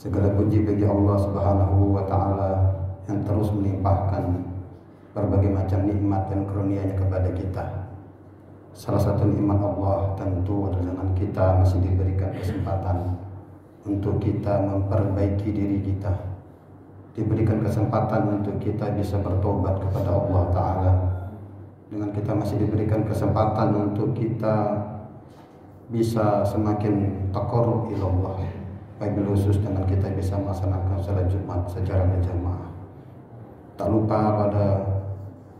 Segala puji bagi Allah Subhanahu wa Ta'ala yang terus melimpahkan berbagai macam nikmat dan karunia-Nya kepada kita. Salah satu nikmat Allah tentu adalah dengan kita masih diberikan kesempatan untuk kita memperbaiki diri kita, diberikan kesempatan untuk kita bisa bertobat kepada Allah Ta'ala, dengan kita masih diberikan kesempatan untuk kita bisa semakin taqarrub ila Allah, wabil khusus dengan kita bisa melaksanakan salat Jumat secara berjamaah. Tak lupa pada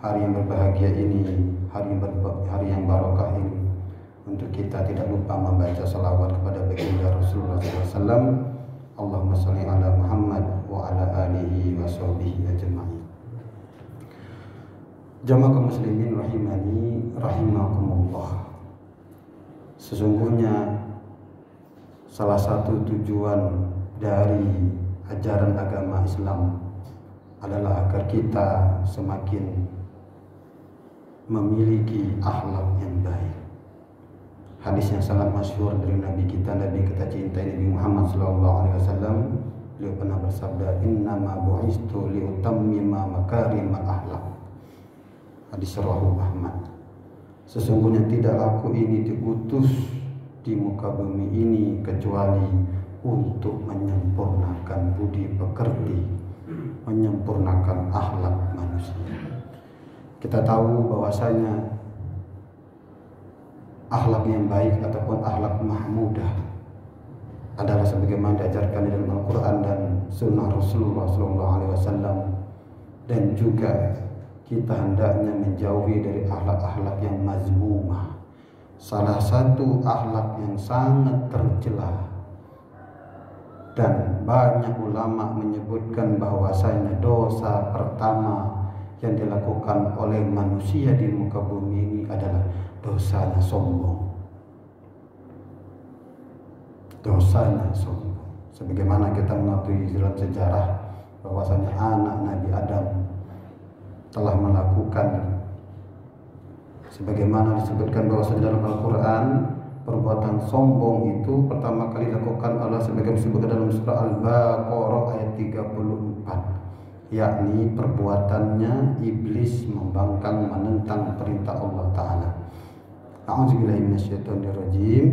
hari yang berbahagia ini, hari yang barakah ini, untuk kita tidak lupa membaca salawat kepada baginda Rasulullah SAW. Allahumma sholli ala Muhammad wa ala alihi wa sahbihi ajma'in. Jamaah kaum muslimin rahimani rahimakumullah. Sesungguhnya salah satu tujuan dari ajaran agama Islam adalah agar kita semakin memiliki akhlak yang baik. Hadis yang sangat masyhur dari Nabi kita cinta Nabi Muhammad SAW, beliau pernah bersabda, innama bu'istu liutammima makarimal akhlak. Hadis rawahu Ahmad. Sesungguhnya tidak aku ini diutus di muka bumi ini kecuali untuk menyempurnakan budi pekerti, menyempurnakan akhlak manusia. Kita tahu bahwasanya akhlak yang baik ataupun akhlak mahmudah adalah sebagaimana diajarkan di dalam Al-Quran dan Sunnah Rasulullah SAW, dan juga kita hendaknya menjauhi dari akhlak-akhlak yang mazmumah. Salah satu akhlak yang sangat tercela dan banyak ulama menyebutkan bahwasanya dosa pertama yang dilakukan oleh manusia di muka bumi ini adalah dosanya sombong. Dosanya sombong. Sebagaimana kita mengetahui dalam sejarah bahwasanya anak Nabi Adam telah melakukan sebagaimana disebutkan bahwasanya dalam Al-Quran, perbuatan sombong itu pertama kali dilakukan adalah sebagaimana disebutkan dalam surah Al-Baqarah ayat 34, yakni perbuatannya iblis membangkang menentang perintah Allah Ta'ala. A'udzubillahi minasyaitonirrajim.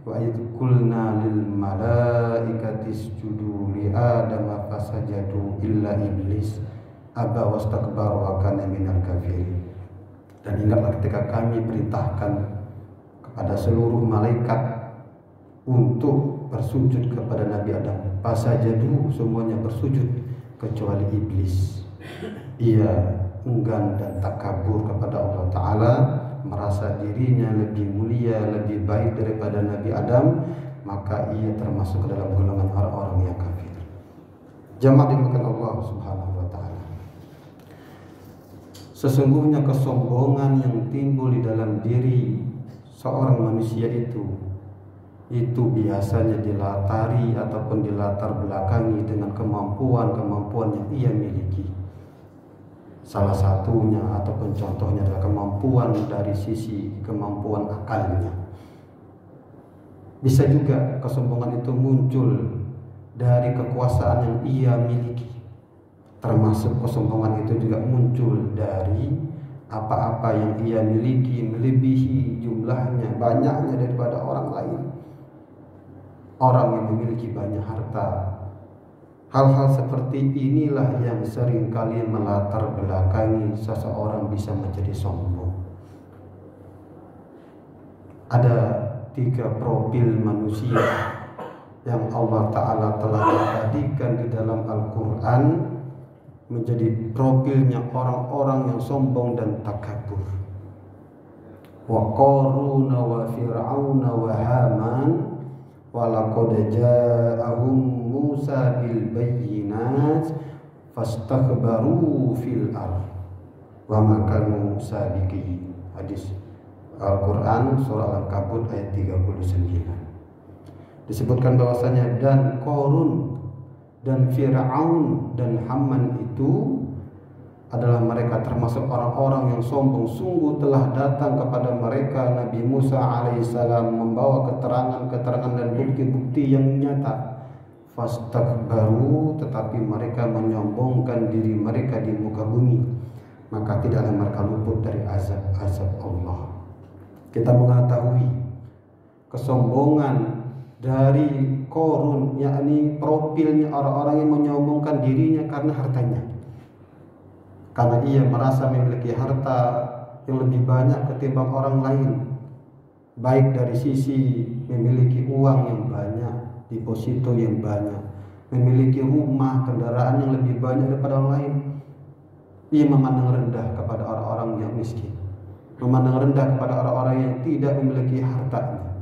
Wa idh qulna lil malaikati isjudu li adama fasajadu illa iblis aba wastakbara wa kana minal kafirin. Dan ingatlah ketika kami perintahkan kepada seluruh malaikat untuk bersujud kepada Nabi Adam, fasajadu, semuanya bersujud kecuali iblis. Ia enggan dan takabur kepada Allah Ta'ala, merasa dirinya lebih mulia, lebih baik daripada Nabi Adam, maka ia termasuk ke dalam golongan orang-orang yang kafir. Jamaah dimuliakan Allah Subhanahu wa Ta'ala. Sesungguhnya kesombongan yang timbul di dalam diri seorang manusia itu biasanya dilatari ataupun dilatar belakangi dengan kemampuan-kemampuan yang ia miliki. Salah satunya ataupun contohnya adalah kemampuan dari sisi kemampuan akalnya. Bisa juga kesombongan itu muncul dari kekuasaan yang ia miliki. Termasuk kesombongan itu juga muncul dari apa-apa yang ia miliki melebihi jumlahnya, banyaknya daripada orang lain. Orang yang memiliki banyak harta, hal-hal seperti inilah yang seringkali melatar belakangi seseorang bisa menjadi sombong. Ada 3 profil manusia yang Allah Ta'ala telah jadikan di dalam Al-Quran menjadi profilnya orang-orang yang sombong dan takabur. Wa Qaruna wa Fir'auna wa Haman wa laqad ja'ahum Musa bil bayyinat fastakbaru fil ardh wa ma kanu sabiqin. Hadis Al-Quran surah Al-Ankabut ayat 39. Disebutkan bahwasanya dan Qarun dan Fir'aun dan Haman itu adalah mereka termasuk orang-orang yang sombong. Sungguh telah datang kepada mereka Nabi Musa alaihissalam membawa keterangan-keterangan dan bukti-bukti yang nyata. fastakbaru, tetapi mereka menyombongkan diri mereka di muka bumi, maka tidaklah mereka luput dari azab Allah. Kita mengetahui kesombongan dari Qarun, yakni profilnya orang-orang yang menyombongkan dirinya karena hartanya. Karena ia merasa memiliki harta yang lebih banyak ketimbang orang lain, baik dari sisi memiliki uang yang banyak, deposito yang banyak, memiliki rumah, kendaraan yang lebih banyak daripada orang lain. Ia memandang rendah kepada orang-orang yang miskin, memandang rendah kepada orang-orang yang tidak memiliki hartanya.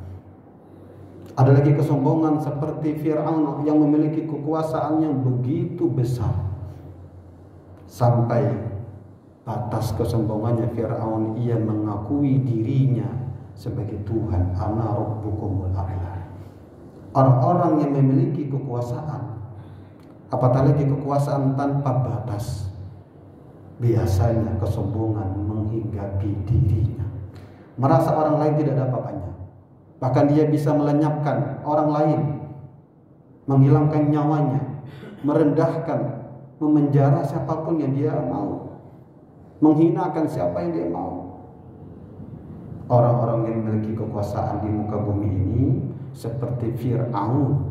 Ada lagi kesombongan seperti Fir'aun yang memiliki kekuasaan yang begitu besar, sampai batas kesombongannya Fir'aun, ia mengakui dirinya sebagai Tuhan. Ana rabbukumul a'la. Orang-orang yang memiliki kekuasaan, apatah lagi kekuasaan tanpa batas, biasanya kesombongan menghinggapi dirinya, merasa orang lain tidak ada apa-apanya. Bahkan dia bisa melenyapkan orang lain, menghilangkan nyawanya, merendahkan, memenjara siapapun yang dia mau, menghinakan siapa yang dia mau. Orang-orang yang memiliki kekuasaan di muka bumi ini seperti Fir'aun.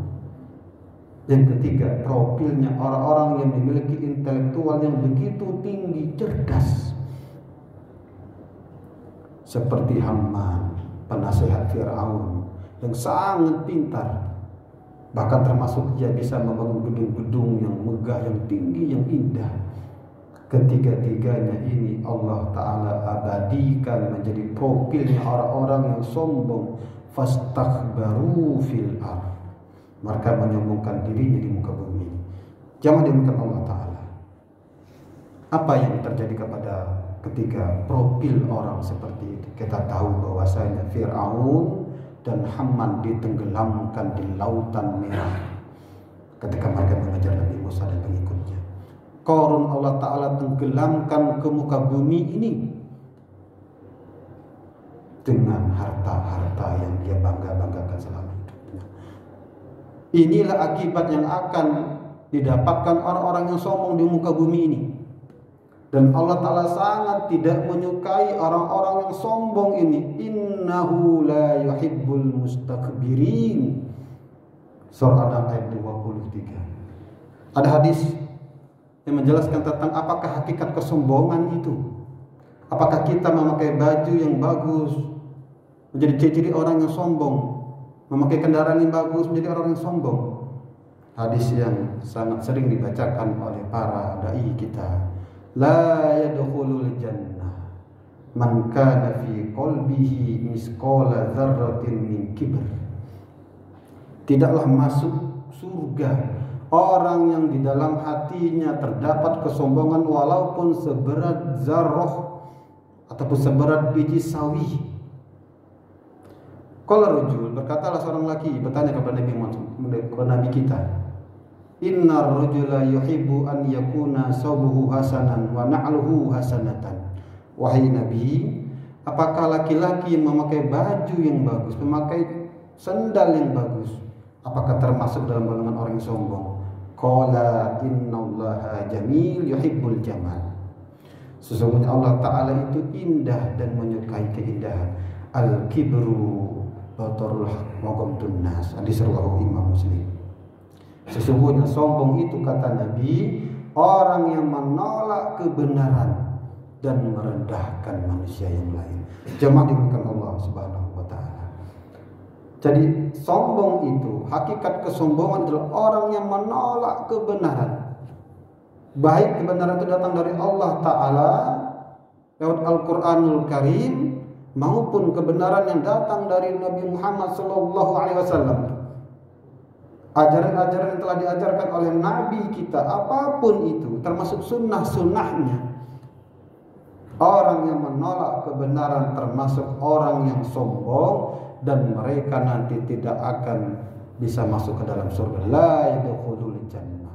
Yang ketiga, profilnya orang-orang yang memiliki intelektual yang begitu tinggi, cerdas, seperti Haman, penasehat Fir'aun yang sangat pintar. Bahkan termasuk dia bisa membangun gedung-gedung yang megah, yang tinggi, yang indah. Ketiga-tiganya ini Allah Ta'ala abadikan menjadi profilnya orang-orang yang sombong. Fastakbaru fil ardh, mereka menyombongkan dirinya di muka bumi. Jangan dimakan Allah Ta'ala. Apa yang terjadi kepada ketiga profil orang seperti itu? Kita tahu bahwasanya Fir'aun dan Haman ditenggelamkan di lautan merah ketika mereka mengejar Nabi Musa dan pengikutnya. Qarun Allah Ta'ala tenggelamkan ke muka bumi ini dengan harta-harta yang dia bangga-banggakan selama hidupnya. Inilah akibat yang akan didapatkan orang-orang yang sombong di muka bumi ini. Dan Allah Ta'ala sangat tidak menyukai orang-orang yang sombong ini. Innahu la yuhibbul mustakbirin. Surah An-Nahl ayat 23. Ada hadis yang menjelaskan tentang apakah hakikat kesombongan itu. Apakah kita memakai baju yang bagus menjadi ciri orang yang sombong, memakai kendaraan yang bagus menjadi orang yang sombong? Hadis yang sangat sering dibacakan oleh para dai kita. La yadkhulul jannah man kana fi qalbihi misqala dzarratin min kibr. Tidaklah masuk surga orang yang di dalam hatinya terdapat kesombongan walaupun seberat zarrah ataupun seberat biji sawi. Qala rajul, berkatalah seorang laki bertanya kepada Nabi kita, innar rajula yuhibbu an yakuna sawbuhu hasanan wa na'luhu hasanatan. Wahai Nabi, apakah laki-laki yang memakai baju yang bagus, memakai sandal yang bagus, apakah termasuk dalam golongan orang yang sombong? Qala innallaha jamil yuhibbul jamal. Sesungguhnya Allah Ta'ala itu indah dan menyukai keindahan. Al-kibru batarul haq wa ghamtun nas. Hadis riwayat Imam Muslim. Sesungguhnya sombong itu, kata Nabi, orang yang menolak kebenaran dan merendahkan manusia yang lain. Jemaah dimuliakan Allah Subhanahu wa Ta'ala. Jadi sombong itu, hakikat kesombongan adalah orang yang menolak kebenaran. Baik kebenaran itu datang dari Allah Ta'ala lewat Al-Quranul Karim, maupun kebenaran yang datang dari Nabi Muhammad SAW. Ajaran-ajaran yang telah diajarkan oleh Nabi kita, apapun itu, termasuk sunnah-sunnahnya. Orang yang menolak kebenaran termasuk orang yang sombong, dan mereka nanti tidak akan bisa masuk ke dalam surga. La yadkhulul jannah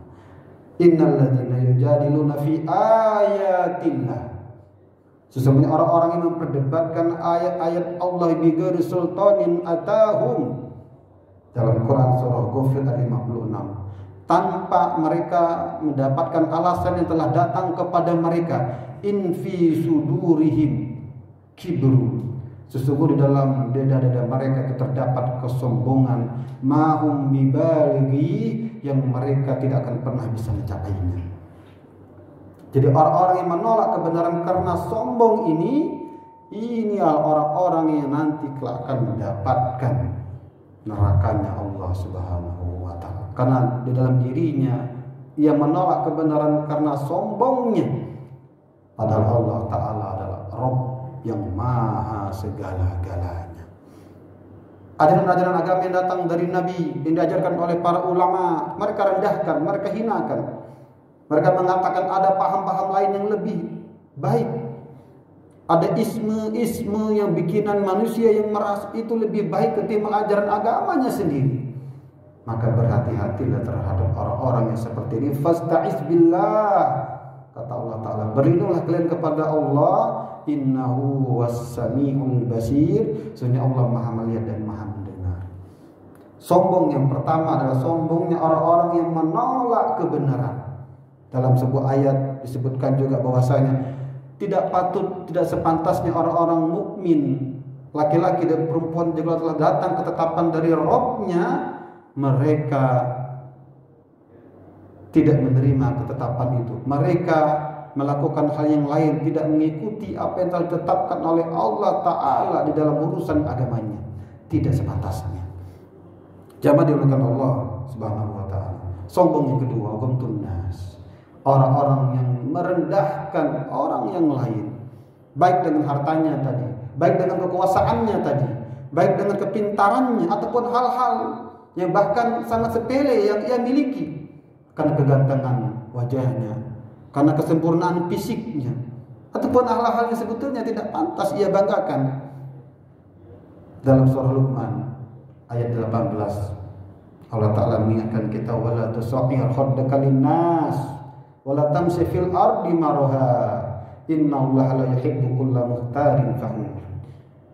innal ladzina yujadiluna fi ayatillah. Sesungguhnya orang-orang yang memperdebatkan ayat-ayat Allah bighairi sultanin atahum, dalam Quran surah Ghafir ayat 56. Tanpa mereka mendapatkan alasan yang telah datang kepada mereka, in fi sudurihim kibru, sesungguhnya di dalam dada-dada mereka itu terdapat kesombongan, mahum bibalighi, yang mereka tidak akan pernah bisa mencapainya. Jadi orang-orang yang menolak kebenaran karena sombong ini orang-orang yang nanti kelak akan mendapatkan nerakanya Allah Subhanahu wa taala. Karena di dalam dirinya ia menolak kebenaran karena sombongnya. Padahal Allah taala adalah Rabb yang maha segala-galanya. Ajaran-ajaran agama yang datang dari Nabi, yang diajarkan oleh para ulama, mereka rendahkan, mereka hinakan. Mereka mengatakan ada paham-paham lain yang lebih baik. Ada isme yang bikinan manusia yang merasa itu lebih baik ketimbang ajaran agamanya sendiri. Maka berhati-hatilah terhadap orang-orang yang seperti ini. Fasta'iz billah, kata Allah Ta'ala, berlindunglah kalian kepada Allah. Innahu was-sami'ul basir, sesungguhnya Allah maha melihat dan maha mendengar. Sombong yang pertama adalah sombongnya orang-orang yang menolak kebenaran. Dalam sebuah ayat disebutkan juga bahwasanya tidak patut, tidak sepantasnya orang-orang mukmin, laki-laki dan perempuan juga telah datang ketetapan dari Rabb-nya, mereka tidak menerima ketetapan itu. Mereka melakukan hal yang lain, tidak mengikuti apa yang telah ditetapkan oleh Allah Ta'ala di dalam urusan agamanya. Tidak sepantasnya. Jamaah dimuliakan Allah Subhanahu wa Ta'ala. Sombong yang kedua, ghamtun nas, orang-orang yang merendahkan orang yang lain, baik dengan hartanya tadi, baik dengan kekuasaannya tadi, baik dengan kepintarannya, ataupun hal-hal yang bahkan sangat sepele yang ia miliki, karena kegantengan wajahnya, karena kesempurnaan fisiknya, ataupun hal-hal yang sebetulnya tidak pantas ia banggakan. Dalam surah Luqman ayat 18, Allah Ta'ala mengingatkan kita, wala tusa'ir khaddaka linnas wala tamshi fil ardi maraha innallaha la yuhibbu kulla mukhtarin fakhur.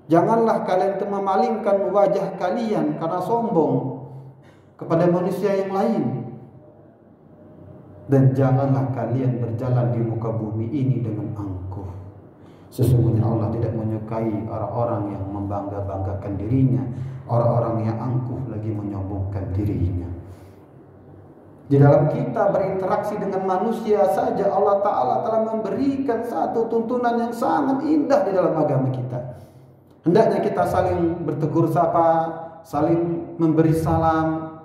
Janganlah kalian memalingkan wajah kalian karena sombong kepada manusia yang lain, dan janganlah kalian berjalan di muka bumi ini dengan angkuh. Sesungguhnya Allah tidak menyukai orang-orang yang membangga-banggakan dirinya, orang-orang yang angkuh lagi menyombongkan dirinya. Di dalam kita berinteraksi dengan manusia saja, Allah Ta'ala telah memberikan satu tuntunan yang sangat indah di dalam agama kita. Hendaknya kita saling bertegur sapa, saling memberi salam,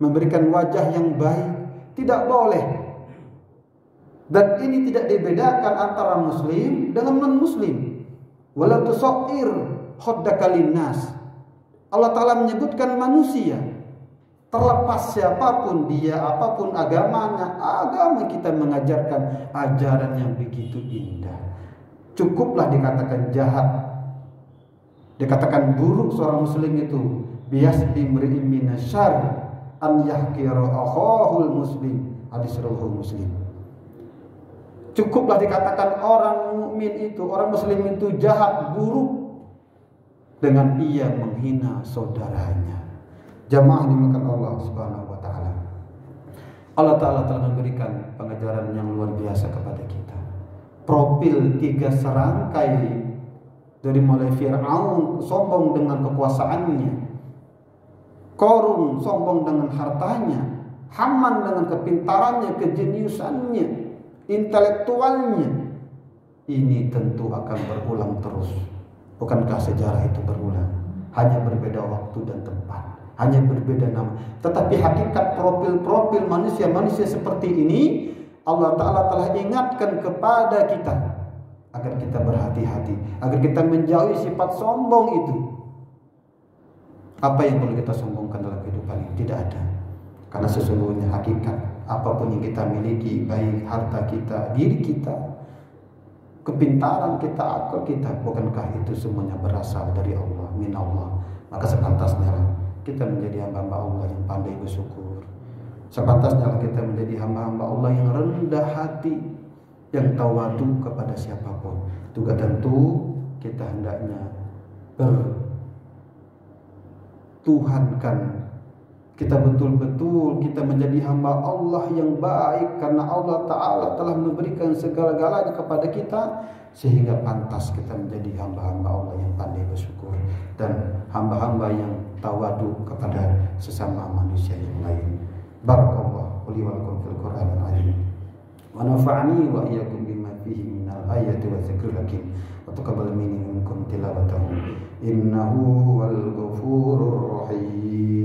memberikan wajah yang baik. Tidak boleh. Dan ini tidak dibedakan antara muslim dengan non-muslim. Wala tusa'ir khaddaka linnas. Allah Ta'ala menyebutkan manusia. Terlepas siapapun dia, apapun agamanya, agama kita mengajarkan ajaran yang begitu indah. Cukuplah dikatakan jahat, dikatakan buruk seorang muslim itu, biyasbi mri'in minasyarr an yahqira akhahul muslim, hadis riwayat Muslim. Cukuplah dikatakan orang mukmin itu, orang muslim itu jahat, buruk dengan ia menghina saudaranya. Jamaah dimakan Allah Subhanahu wa Ta'ala. Allah Ta'ala telah memberikan pengajaran yang luar biasa kepada kita. Profil 3 serangkai, dari mulai Fir'aun sombong dengan kekuasaannya, Qarun sombong dengan hartanya, Haman dengan kepintarannya, kejeniusannya, intelektualnya. Ini tentu akan berulang terus. Bukankah sejarah itu berulang? Hanya berbeda waktu dan tempat, hanya berbeda nama. Tetapi hakikat profil-profil manusia-manusia seperti ini, Allah Ta'ala telah ingatkan kepada kita agar kita berhati-hati, agar kita menjauhi sifat sombong itu. Apa yang perlu kita sombongkan dalam kehidupan ini? Tidak ada. Karena sesungguhnya hakikat apapun yang kita miliki, baik harta kita, diri kita, kepintaran kita, akal kita, bukankah itu semuanya berasal dari Allah, min Allah? Maka sepantasnya kita menjadi hamba-hamba Allah yang pandai bersyukur. Sepantasnya kita menjadi hamba-hamba Allah yang rendah hati, yang tawadu kepada siapapun. Juga tentu kita hendaknya bertuhankan kita betul-betul kita menjadi hamba Allah yang baik, karena Allah Ta'ala telah memberikan segala-galanya kepada kita, sehingga pantas kita menjadi hamba-hamba Allah yang pandai bersyukur dan hamba-hamba yang tawadu kepada sesama manusia yang lain. Barakallahu li wa lakum fil Qur'anil azim wa nafa'ani wa iyyakum bima fihi minal ayati wa dzikril hakim wa taqabbal minni minkum tilawatahu innahu huwal ghafurur rahim.